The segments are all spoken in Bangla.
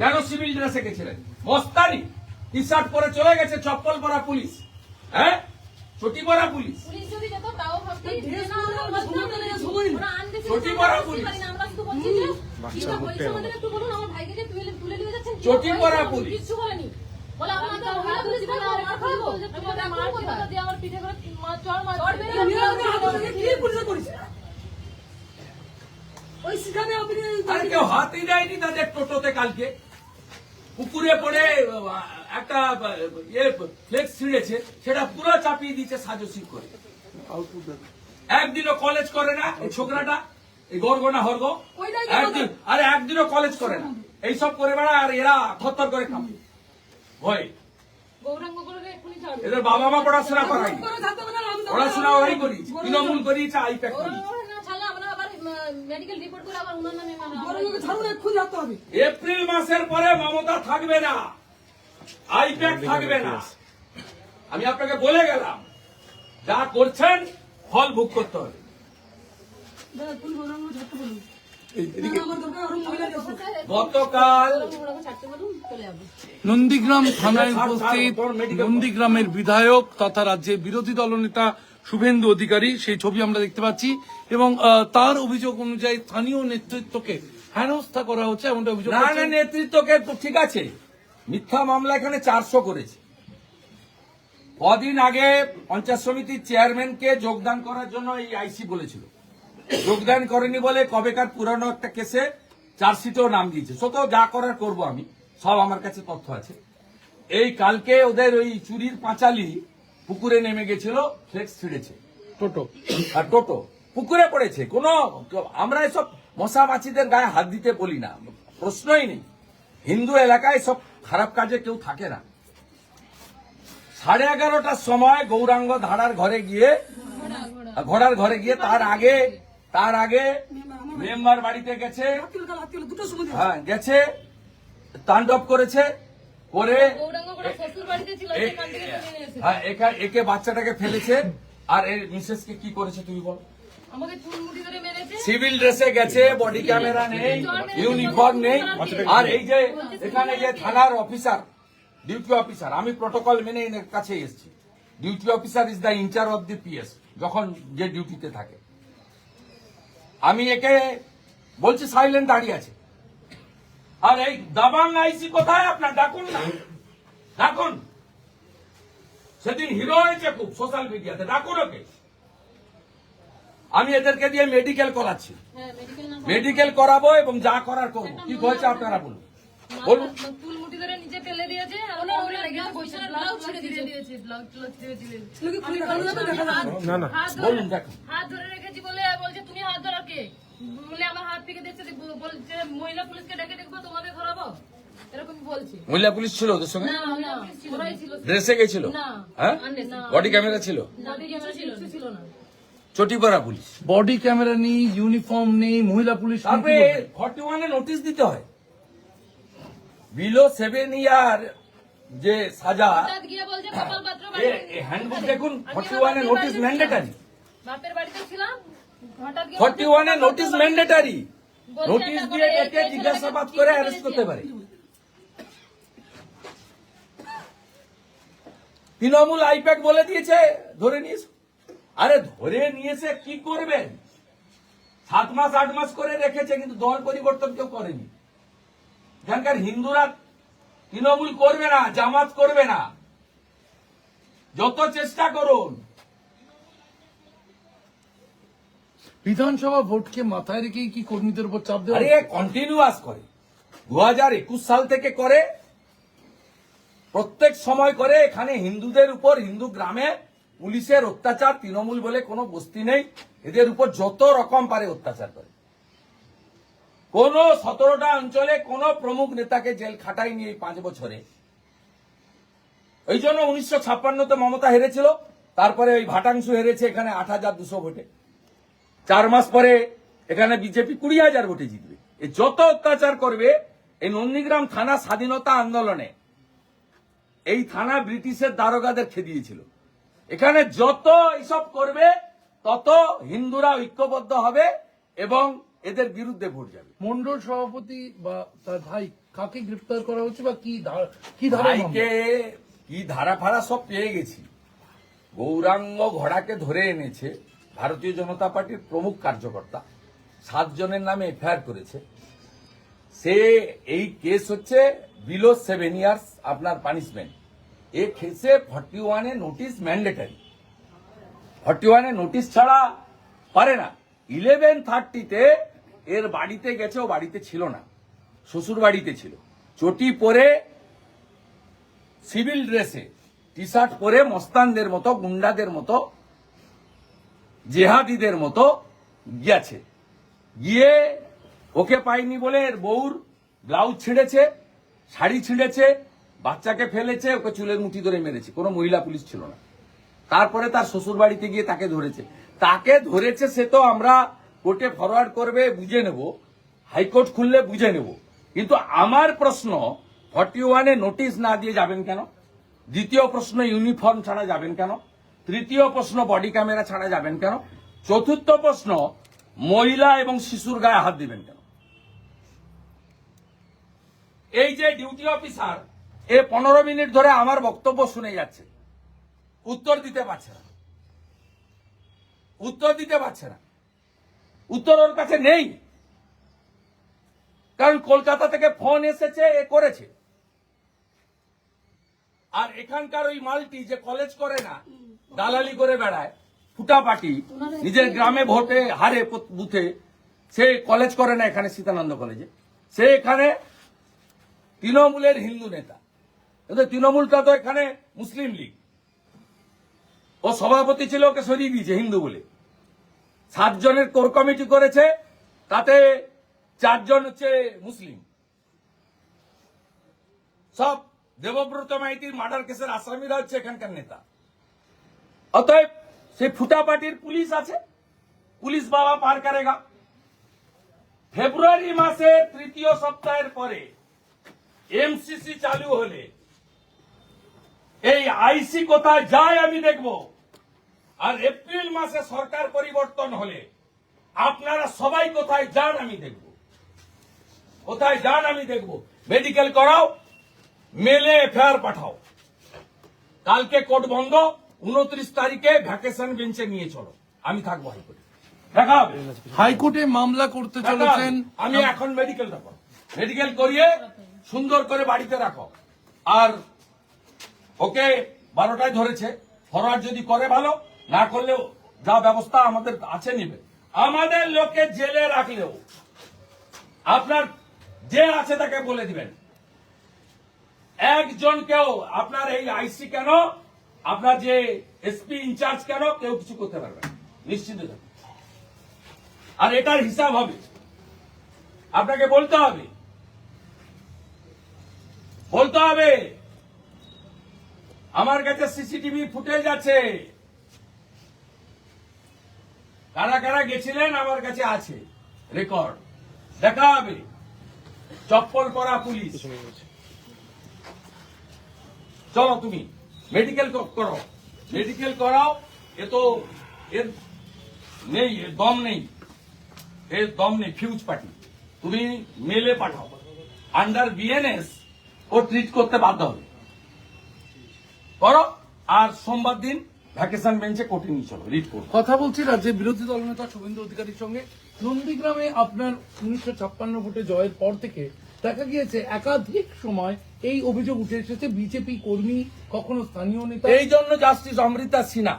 কেন সিভিল ড্রেসে গেছিলেন? মস্তানি টি শার্ট পরে চলে গেছে, চপ্পল পরা পুলিশ, হ্যাঁ চটি পরা পুলিশ, পুলিশ যদি যেত তাও ভাবতেই যে না ওরা আনদেশে চটি পরা পুলিশ, আমরা শুধু বলছি যে এটা পয়সা আমাদের একটু বলুন, আমার ভাইকে যে তুলে নিয়ে যাচ্ছেন চটি পরা পুলিশ কিছু বলেনি। বলে আমাদের মহিলা পুলিশ বলে আর মার খাবো, তোমাদের মার কথা দিয়ে আমার পিঠে করে চড় মারবে, কি পুলিশ করেছে ওই সেখানে আপনি আর কেউ হাতই দেয়নি তাদের টোটোতে কালকে। পুকুরে পড়ে একটা ফ্লেক্স ছিঁড়েছে, সেটা পুরো চাপিয়ে দিচ্ছে সাজসি করে। একদিনও কলেজ করে না এই ছোকরাটা, এই গর্গনা হর্গ, একদিনও কলেজ করে না, এইসব করে বেড়া। আর এরা থরথর করে কাঁপে ভয়। গৌরাঙ্গ করে এক্ষুনি ছাড়বে। এদের বাবা মা পড়াশোনা করাই, পড়াশোনা ওরাই করিয়েছে, তৃণমূল করিয়েছে, আইপ্যাক করিয়েছে। না ছাড়লে আমরা আবার মেডিকেল রিপোর্ট করে আবার উনার নামে ছাড়ুন, এক্ষুনি যেতে হবে। এপ্রিল মাসের পরে মমতা থাকবে না, আইপ্যাক থাকবে না। আমি আপনাকে বলে গেলাম, যা করছেন ফল ভোগ করতে হবে। গতকাল ছাড়তে বলুন, চলে যাবো। নন্দীগ্রাম থানায় উপস্থিত নন্দীগ্রামের বিধায়ক তথা রাজ্যের বিরোধী দলনেতা শুভেন্দু অধিকারী, সেই ছবি আমরা দেখতে পাচ্ছি এবং তার অভিযোগ অনুযায়ী স্থানীয় নেতৃত্বকে হেনস্থা করা হচ্ছে এমনটা অভিযোগ না না, করছেন। নেতৃত্বকে তো ঠিক আছে, মিথ্যা মামলা এখানে 400 করেছে। কদিন আগে পঞ্চায়েত সমিতির চেয়ারম্যানকে যোগদান করার জন্য এই আইসি বলেছিল, যোগদান করেনি বলে কবেকার পুরানো একটা কেসে চার্জশিটেও নাম দিয়েছে। সত যা করার করব আমি, সব আমার কাছে তথ্য আছে। এই কালকে ওদের ওই চুরির পাঁচালি পুকুরে নেমে গেছিল, ফ্লেক্স ছিঁড়েছে, টোটো আর টোটো পুকুরে পড়েছে। আমরা এসব মশা মাছিদের গায়ে হাত দিতে বলি না, প্রশ্নই নেই। হিন্দু এলাকায় সব খারাপ কাজে কেউ থাকে না। 11:30টার সময় গৌরাঙ্গ ঘোড়ার ঘরে গিয়ে তার আগে মেম্বার বাড়িতে গেছে, হ্যাঁ গেছে, তাণ্ডব করেছে, করে গৌরাঙ্গ করে শ্বশুর বাড়িতে ছিল, সেখান থেকে তুলে নিয়ে এসেছে। হ্যাঁ একে বাচ্চাটাকে ফেলেছে। আর এর মিসেসকে কি করেছে তুমি বল? আমাকে চুলমুটি ধরে মেরেছে। সিভিল ড্রেসে গেছে, বডি ক্যামেরা নেই, ইউনিফর্ম নেই। আর এই যে এখানে যে থানার অফিসার, ডিউটি অফিসার, আমি প্রটোকল মেনে এর কাছে এসেছি। Duty officer is the incharge of the PS, যখন যে ডিউটিতে থাকে। আমি একে বলছি সাইলেন্ট দাঁড়িয়ে আছে। আর এই দাবাং আইসি কোথায় আপনার? ডাকুন না, ডাকুন। সেদিন হিরো হয়েছে খুব সোশ্যাল মিডিয়াতে, ডাকুন ওকে। আমি এদেরকে দিয়ে মেডিকেল করাচ্ছি, হ্যাঁ মেডিকেল না মেডিকেল করাবো এবং যা করার করবো। কি হয়েছে আপনারা বলুন, বলুন। চুলমুটি ধরে নিচে ফেলে দিয়েছে, আর ওরে ব্লাউজ ছেড়ে দিয়েছে, ব্লাউজ ছেড়ে দিয়েছে। বলুন, দেখুন। হাত ধরে রেখেছি বলে বলছে তুমি হাত ধরো কে? বলে আমার হাত থেকে দেখছে, বলছে মহিলা পুলিশকে ডেকে দেখবো, তোমাদের ধরাবো, এরকম বলছে। মহিলা পুলিশ ছিল ওদের সঙ্গে, না না ওরাই ছিল। ড্রেসে গেছিল, না হ্যাঁ বডি ক্যামেরা ছিল, বডি ক্যামেরা ছিল না। চটি পরা পুলিশ। বডি ক্যামেরা নেই, ইউনিফর্ম নেই, মহিলা পুলিশ নেই, তারপরে কি বলবেন? 41-এ নোটিশ দিতে হয়। বিলো 7 ইয়ার যে সাজা, হঠাৎ গিয়ে বলছে গোপাল পাত্র বাড়ি, হ্যান্ডবুক দেখুন, 41-এ নোটিশ ম্যান্ডেটারি। বাপের বাড়িতে ছিলাম, হঠাৎ গিয়ে 41-এ নোটিশ ম্যান্ডেটারি। বলছে নোটিশ একটা দিয়ে করে ডেকে এই জিজ্ঞাসাবাদ ছেলেটাকে করে কি অ্যারেস্ট করতে পারে। তৃণমূল আইপ্যাক বলে দিয়েছে ধরে নিয়েছে। আরে ধরে নিয়েছে কি করবেন? 7 মাস 8 মাস করে রেখেছে, কিন্তু দল পরিবর্তন কেউ করেনি। এখানকার হিন্দুরা তৃণমূল করবে না, জামাত করবে না, যত চেষ্টা করুন। বিধানসভা ভোটকে মাথায় রেখেই কি কর্মীদের উপর চাপ দেওয়া আরে হচ্ছে? কন্টিনিউয়াস করে, 2021 সাল থেকে করে, প্রত্যেক সময় করে। এখানে হিন্দুদের উপর, হিন্দু গ্রামে পুলিশের অত্যাচার, তৃণমূল বলে কোনো বস্তি নেই, এদের উপর যত রকম পারে অত্যাচার করে। কোন 17টা অঞ্চলে কোন প্রমুখ নেতাকে জেল খাটায়নি এই 5 বছরে। এই জন্য 1956-তে মমতা হেরেছিল, তারপরে ওই ভাটাংশু হেরেছে এখানে 8,200 ভোটে। 4 মাস পরে এখানে বিজেপি 20,000 ভোটে জিতবে। এই যত অত্যাচার করবে, এই নন্দীগ্রাম থানা স্বাধীনতা আন্দোলনে এই থানা ব্রিটিশের দারোগাদের খেদিয়েছিল। এখানে যত এইসব করবে তত হিন্দুরা ঐক্যবদ্ধ হবে এবং এদের বিরুদ্ধে ভোট যাবে। মন্ডল সভাপতি বা তার ভাই কাকে গ্রেফতার করা হচ্ছে বা কি ধারা ভাইকে কি ধারা ফারা সব পেয়ে গেছি। গৌরাঙ্গ ঘোড়াকে ধরে এনেছে ভারতীয় জনতা পার্টির প্রমুখ কার্যকর্তা, 7 জনের নামে এফআইআর করেছে। সে এই কেস হচ্ছে বিলো 7 ইয়ার্স আপনার পানিশমেন্ট। এ কেসে 41 নোটিশ ম্যান্ডেটারি, 41 নোটিশ ছাড়া পারে না। 11:30-তে এর বাড়িতে গেছে, ও বাড়িতে ছিল না, শ্বশুর বাড়িতে ছিল। চটি পরে সিভিল ড্রেসে টি শার্ট পরে মস্তানদের মতো, গুন্ডাদের মতো, জেহাদিদের মতো গিয়েছে। গিয়ে ওকে পাইনি বলে এর বউর ব্লাউজ ছিঁড়েছে, শাড়ি ছিঁড়েছে, বাচ্চাকে ফেলেছে, ওকে চুলের মুঠি ধরে মেরেছে। কোনো মহিলা পুলিশ ছিল না। তারপরে তার শ্বশুর বাড়িতে গিয়ে তাকে ধরেছে। তাকে ধরেছে সে তো আমরা কোর্টে ফরওয়ার্ড করবে, বুঝে নেব, হাইকোর্ট খুললে বুঝে নেব। কিন্তু আমার প্রশ্ন, 41-এ নোটিশ না দিয়ে যাবেন কেন? দ্বিতীয় প্রশ্ন, ইউনিফর্ম ছাড়া যাবেন কেন? তৃতীয় প্রশ্ন, বডি ক্যামেরা ছাড়া যাবেন কেন? চতুর্থ প্রশ্ন, মহিলা এবং শিশুর গায়ে হাত দিবেন কেন? এই যে ডিউটি অফিসার, এ 15 মিনিট ধরে আমার বক্তব্য শুনে যাচ্ছে, উত্তর দিতে পারছে না, উত্তর দিতে পারছে না। উত্তর ওর কাছে নেই, কারণ কলকাতা থেকে ফোন এসেছে, এ করেছে। আর এখানকার ওই মালটি যে কলেজ করে না, দালালি করে বেড়ায়, ফুটাপাটি, নিজের গ্রামে ভোটে হারে বুথে, সে কলেজ করে না এখানে সীতানন্দ কলেজে, সে এখানে তৃণমূলের হিন্দু নেতা। কিন্তু তৃণমূলটা তো এখানে মুসলিম লীগ, ও সভাপতি ছিল, ওকে সরিয়ে দিয়েছে হিন্দু বলে। 7 জনের কোর কমিটি করেছে, তাতে 4 জন হচ্ছে মুসলিম। সব দেবব্রত মাইতির মার্ডার কেসের আসামিরা হচ্ছে এখানকার নেতা। অতএব সেই ফুটা পার্টির পুলিশ আছে, পুলিশ বাবা পার করেগা। ফেব্রুয়ারি মাসের 3য় সপ্তাহের পরে এমসিসি চালু হলে এই আইসি কোথায় যায় আমি দেখব। আর এপ্রিল মাসে সরকার পরিবর্তন হলে আপনারা সবাই কোথায় যান আমি দেখব, কোথায় যান আমি দেখব। মেডিকেল করাও, মেলে এফআইআর পাঠাও। কালকে কোর্ট বন্ধ, 29 তারিখে ভ্যাকেশন বেঞ্চে নিয়ে চলো, আমি থাকবো হাইকোর্টে, দেখা হবে। হাইকোর্টে মামলা করতে চলেছেন। আমি এখন মেডিকেলটা করো, মেডিকেল করিয়ে সুন্দর করে বাড়িতে রাখো। আর ওকে 12টায় ধরেছে, ফরওয়ার্ড যদি করে ভালো, না করলেও যা ব্যবস্থা আমাদের আছে নিবে। আমাদের লোকে জেলে রাখলেও আপনার যে আছে তাকে বলে দিবেন, একজনকেও আপনার এই আইসি কেন, আপনার যে এসপি ইনচার্জ কেন, কেউ কিছু করতে পারবে না, নিশ্চিত থাকুন। আর এটার হিসাব হবে, আপনাকে বলতে হবে, বলতে হবে। আমার কাছে সিসিটিভি ফুটেজ আছে, কারা কারা গেছিলেন আমার কাছে আছে রেকর্ড, দেখা হবে। চপ্পল পরা পুলিশ, চলো তুমি মেডিকেল করো, মেডিকেল করাও। এ তো এর নেই, এর দম নেই, এর দম নেই, ফিউজ পার্টি। তুমি মেলে পাঠাও, আন্ডার বিএনএস ও ট্রিট করতে বাধ্য হবে, করো। আর সোমবার দিন ভ্যাকেশন বেঞ্চে কোর্টে নিয়ে চলো, রিট করো। কথা বলছি রাজ্যের বিরোধী দলনেতা শুভেন্দু অধিকারীর সঙ্গে। নন্দীগ্রামে আপনার 1956 ভোটে জয়ের পর থেকে দেখা গিয়েছে একাধিক সময় এই অভিযোগ উঠে এসেছে, বিজেপি কর্মী, কখনো স্থানীয় নেতা। এই জন্য জাস্টিস অমৃতা সিনহা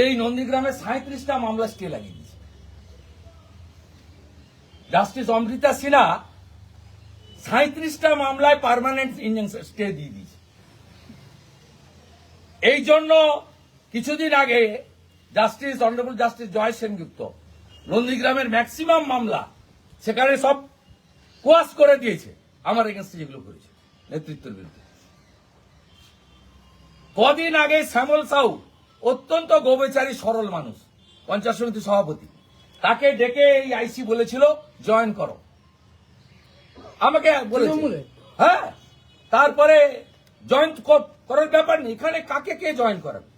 এই নন্দীগ্রামে 37টা মামলা স্টে লাগিয়ে দিয়েছে। জাস্টিস অমৃতা সিনহা 37টা মামলায় পার্মানেন্ট ইনজাংশন স্টে দিয়ে দিয়েছে। এই জন্য কিছুদিন আগে জাস্টিস অনারেবল জাস্টিস জয় সেনগুপ্ত নন্দীগ্রামের ম্যাক্সিমাম মামলা সেখানে সব কোয়াশ করে দিয়েছে, আমার এগেন্স্টে যেগুলো করেছে নেতৃত্বের বিরুদ্ধে। কদিন আগে শ্যামল সাউ, অত্যন্ত গোবেচারী সরল মানুষ, পঞ্চায়েত সমিতি সভাপতি, তাকে ডেকে এই আইসি বলেছিল জয়েন করো, আমাকে বলেছিল। হ্যাঁ, তারপরে জয়েন করার ব্যাপার নেই, এখানে কাকে কে জয়েন করাবে?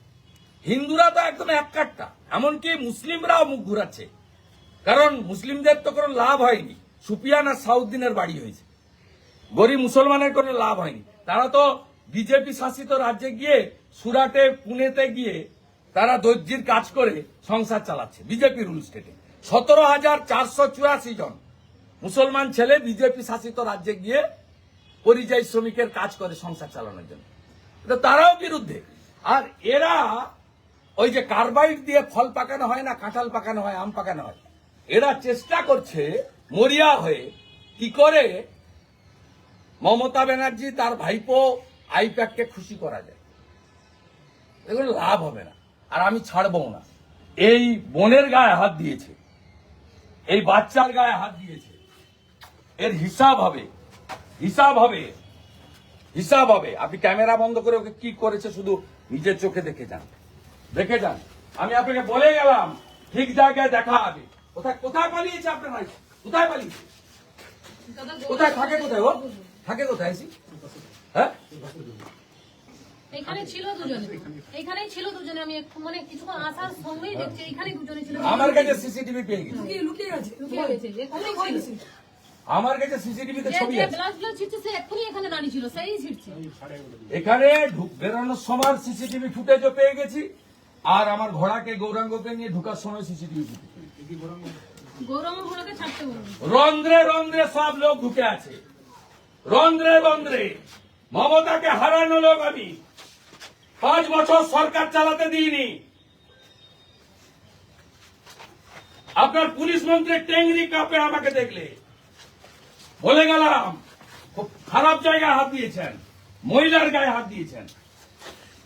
হিন্দুরা তো একদম এক কাট্টা, এমনকি মুসলিমরাও মুখ ঘুরাচ্ছে। কারণ মুসলিমদের তো কোনো লাভ হয়নি, সুপিয়ান আর সাউদ্দিনের বাড়ি হয়েছে, গরিব মুসলমানের কোনো লাভ হয়নি। তারা তো বিজেপি শাসিত রাজ্যে গিয়ে সুরাটে পুনেতে গিয়ে তারা দর্জির কাজ করে সংসার চালাচ্ছে বিজেপি রুল স্টেটে। 17,484 জন মুসলমান ছেলে বিজেপি শাসিত রাজ্যে গিয়ে পরিযায়ী শ্রমিকের কাজ করে সংসার চালানোর জন্য। তো তারাও বিরুদ্ধে। আর এরা ওই যে কার্বাইড দিয়ে ফল পাকানো হয় না, কাঁঠাল পাকানো হয়, আম পাকানো হয়, এরা চেষ্টা করছে মরিয়া হয়ে কি করে মমতা ব্যানার্জি তার ভাইপো আইপ্যাককে খুশি করা যায়। এগুলো লাভ হবে না, আর আমি ছাড়বো না। এই বোনের গায়ে হাত দিয়েছে, এই বাচ্চার গায়ে হাত দিয়েছে, এর হিসাব হবে, হিসাব হবে, হিসাব হবে। আপনি ক্যামেরা বন্ধ করে ওকে কি করেছে শুধু নিজের চোখে দেখে যান, দেখে যান। আমি আপনাকে বলে গেলাম ঠিক জায়গায় দেখা হবে। কোথায় কোথায় পালিয়েছে আপনার ভাই? কোথায় পালিয়েছে? দাদা, কোথায় থাকে? কোথায় ও থাকে? কোথায় এসি? হ্যাঁ, এখানে ছিল দুজনে, এখানেই ছিল দুজনে। আমি মানে কিছুক্ষণ আসার সঙ্গেই দেখছি এখানেই দুজনে ছিল। আমার কাছে সিসিটিভি পেয়ে গেছে, লুকিয়ে লুকিয়ে গেছে লুকিয়ে গেছে, এখানেই ছিল। আমার কাছে সিসিটিভিতে ছবি যে আছে। ব্লাড ব্লাড ছিটছে সে এক্ষুনি এখানে দাঁড়িয়ে ছিল, সেই ছিটছে। এখানে বেরোনোর সময় সিসিটিভি ফুটেজও পেয়ে গেছি, আর আমার ঘোড়াকে গৌরাঙ্গকে নিয়ে ঢুকার সময় সিসিটিভি ফুটেজ। গৌরঙ্গ ঘোড়াকে ছাড়তে বলুন। রন্ধ্রে রন্ধ্রে সব লোক ঢুকে আছে, রন্ধ্রে রন্ধ্রে। মমতাকে হারানো লোক আমি 5 বছর সরকার চালাতে দিইনি। আপনার পুলিশ মন্ত্রী টেংরি কাপে আমাকে দেখলে বলে গেলাম খুব খারাপ জায়গায় হাত দিয়েছেন, মহিলার গায়ে হাত দিয়েছেন।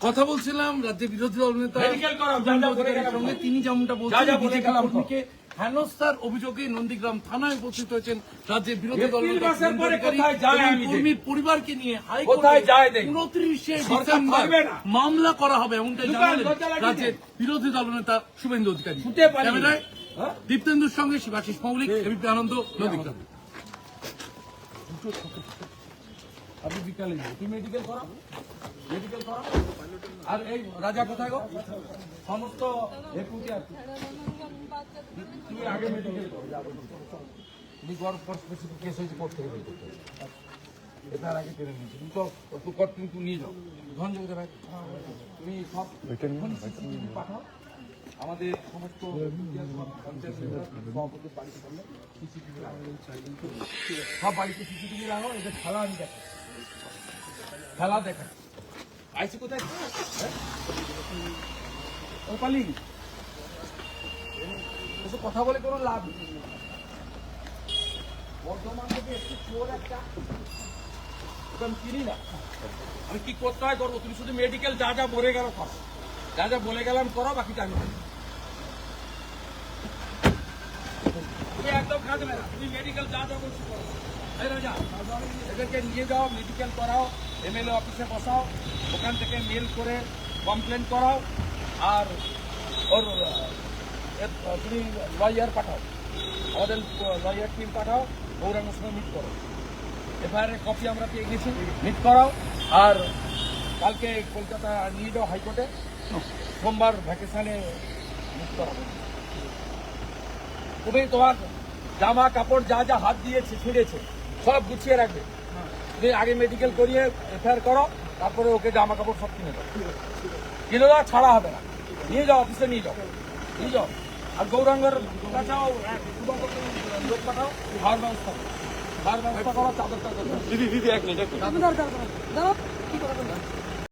কথা বলছিলাম রাজ্যের বিরোধী দল নেতা Medical করাও, যা যা বলে গেলাম। সঙ্গে, তিনি যেমনটা যা বলছেন যা বলে বিজেপি গেলাম। কর্মীকে হেনস্থার অভিযোগে নন্দীগ্রাম থানায় উপস্থিত হয়েছেন রাজ্যের বিরোধী দল এপ্রিল নেতা মাসের শুভেন্দু পরে অধিকারী কোথায় যায় এবং আমি দেখি। কর্মীর পরিবারকে নিয়ে কোথায় যায় দেখি। 29শে সরকার ডিসেম্বর পারবে না। মামলা করা হবে এমনটাই দোকান জানালেন দরজা লাগিয়ে রাজ্যের বিরোধী দল নেতা শুভেন্দু অধিকারী। ছুটে পালিয়ে। ক্যামেরায় হ্যাঁ? দীপ্তেন্দুর সঙ্গে শিবাশিস মৌলিক, এবিপি আনন্দ, নন্দীগ্রাম। আপনি বিকালে যাও, তুমি মেডিকেল করো, মেডিকেল করো। আর এই রাজা কোথায় গো? সমস্ত একুটি আছে, তুমি আগে মেডিকেল করো, যাবো তুমি গড় পর স্পেসিফিক কেস হয়েছে কোর্ট থেকে বের করতে হবে। এটার আগে টেনে নিয়েছি তুমি তো একটু কর, কিন্তু নিয়ে যাও ধন যোগে ভাই। তুমি সব CCTV পাঠাও আমাদের সমস্ত পঞ্চায়েত সভাপতির বাড়িতে করলে সিসিটিভি সব বাড়িতে সিসিটিভি রাখো। এদের খেলা আমি দেখাই, খেলা দেখাই। আইসি কোথায়? হ্যাঁ? ও পালি এসব কথা বলে কোনো লাভ নেই। বর্ধমান থেকে একটু চোর একটা, ওটা আমি চিনি না, আমি কি করতে হয় করবো। তুমি শুধু মেডিকেল যা যা বলে গেল করো, যা যা বলে গেলাম করো, বাকিটা আমি করবো। তুমি একদম খাটবে না, তুমি মেডিকেল যা যা বলছো করো। এই রাজা, এদেরকে নিয়ে যাও, মেডিকেল করাও, MLA অফিসে বসাও, ওখান থেকে মেল করে কমপ্লেন করাও, আর ওর তুমি লয়ার পাঠাও, আমাদের লয়ার টিম পাঠাও, গৌরাঙ্গের সঙ্গে মিট করো। FIR এর কপি আমরা পেয়ে গেছি, মিট করাও। আর কালকে কলকাতা নিয়ে যাও হাইকোর্টে, সোমবার ভ্যাকেশনে মিট করাবো। তুমি তোমার জামা কাপড় যা যা হাত দিয়েছে ছিঁড়েছে সব গুছিয়ে রাখবে। তুমি আগে মেডিকেল করিয়ে FIR করো, তারপরে ওকে জামা কাপড় সব কিনে দাও, কিনে দাও, ছাড়া হবে না। নিয়ে যাও, অফিসে নিয়ে যাও, নিয়ে যাও। আর গৌরাঙ্গের কাছেও লোক পাঠাও, খাওয়ার ব্যবস্থা করো, খাওয়ার ব্যবস্থা করো, চাদর টাদর। দাদা